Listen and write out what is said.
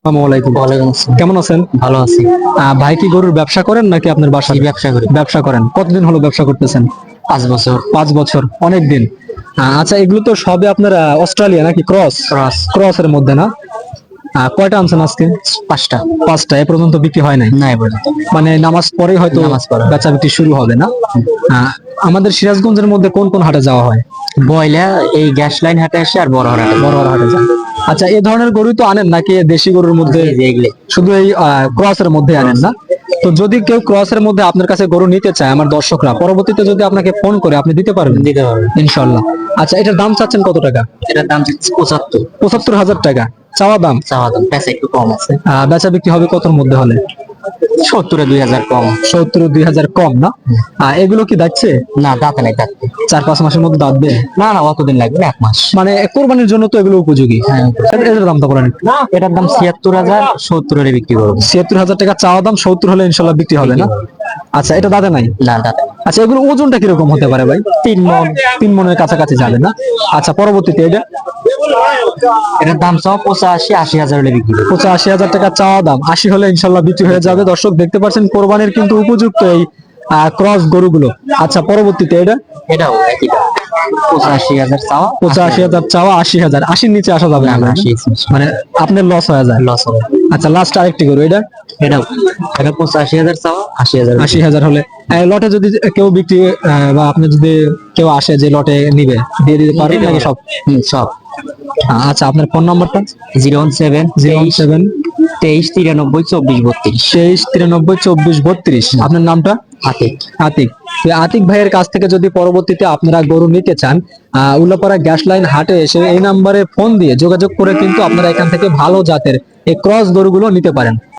আসসালামু আলাইকুম। ওয়ালাইকুম আসসালাম। কেমন আছেন? ভালো আছি। ভাই কি গরুর ব্যবসা করেন নাকি আপনার বাসায়? ব্যবসা করি। ব্যবসা করেন। কতদিন হলো ব্যবসা করতেছেন? 5 বছর। 5 বছর, অনেক দিন। আচ্ছা, এগুলো তো সবে আপনার অস্ট্রেলিয়া নাকি ক্রস? ক্রস। ক্রসের মধ্যে না? কয়টা আনছেন আজকে? 5টা। 5টা। এ পর্যন্ত বিক্রি হয় নাই? না এবার মানে নামাজ পরেই হয়তো নামাজ পড়া। বেচা বিক্রি শুরু হবে না? আমাদের সিরাজগঞ্জের মধ্যে কোন কোন হাটে যাওয়া হয়? বয়লা এই গ্যাস লাইন হাটে আসে আর বড় হাটে। বড় বড় হাটে যান। আচ্ছা, এই ধরনের গরুই তো আনেন নাকি দেশি গরুর মধ্যে এগুলি শুধু এই ক্রসের মধ্যে আনেন না? তো যদি কেউ ক্রসের মধ্যে আপনার কাছে গরু নিতে চায়, আমার দর্শকরা, পরবর্তীতে যদি আপনাকে ফোন করে, আপনি দিতে পারবেন? দিতে পারবে। ইনশাল্লাহ। আচ্ছা, এটার দাম চাচ্ছেন কত টাকা? এটার দাম 75। 75,000 টাকা চাওয়া দাম। চাওয়া দাম পেঁচা একটু কম আছে। বেচা বিক্রি হবে কতর মধ্যে হলে? 70-এ 2000 কম। 70-2000 কম না? এগুলো কি দাচ্ছে? না দাঁতে নাই দাঁতে। 4-5 মাসের মধ্যে দাঁতবে? না না অতদিন লাগবে না, 1 মাস। মানে কোরবানির জন্য তো এগুলো উপযোগী। হ্যাঁ। এটার দামটা বলেন একটু। এটার দাম 76,000, 70-এ বিক্রি করবো। 76,000 টাকা চাওয়া দাম, 70 হলে ইনশাল্লাহ বিক্রি হবে না? আচ্ছা, এটা দাদা নাই? না দাঁতে। আচ্ছা, এগুলো ওজনটা কিরকম হতে পারে ভাই? 3 মণ। 3 মনের কাছাকাছি যাবে না? আচ্ছা, পরবর্তীতে এটা এটার দাম চাও 85-80,000 হলে বিক্রি করবো। 85,000 টাকা চাওয়া দাম, 80 হলে ইনশাল্লাহ বিক্রি হয়ে যাবে। দর্শক দেখতে পাচ্ছেন কোরবানির কিন্তু উপযুক্ত এই ক্রস গরুগুলো। আচ্ছা, পরবর্তীতে এটা এটাও একই দাম। 85,000 চাওয়া। 85,000 চাওয়া, 80,000। 80-র নিচে আসা যাবে না না? না 80 মানে আপনার লস হয়ে যায়। লস হবে। আচ্ছা, লাস্ট আরেকটি গরু এটা এটাও এটা 85,000 চাওয়া, 80,000। 80,000 হলে লটে যদি কেউ বিক্রি বা আপনি যদি কেউ আসে যে লটে নিবে, দিয়ে দিতে পারবেন নাকি সব? সব। আচ্ছা, আপনার ফোন নাম্বারটা? 017 017 23 93 24 32। 23 93 24 32। আপনার নামটা? আতিক। আতিক। তো আতিক ভাইয়ের কাছ থেকে যদি পরবর্তীতে আপনারা গরু নিতে চান, উল্লাপাড়া গ্যাস লাইন হাটে এসে এই নাম্বারে ফোন দিয়ে যোগাযোগ করে কিন্তু আপনারা এখান থেকে ভালো জাতের এই ক্রস গরুগুলো নিতে পারেন।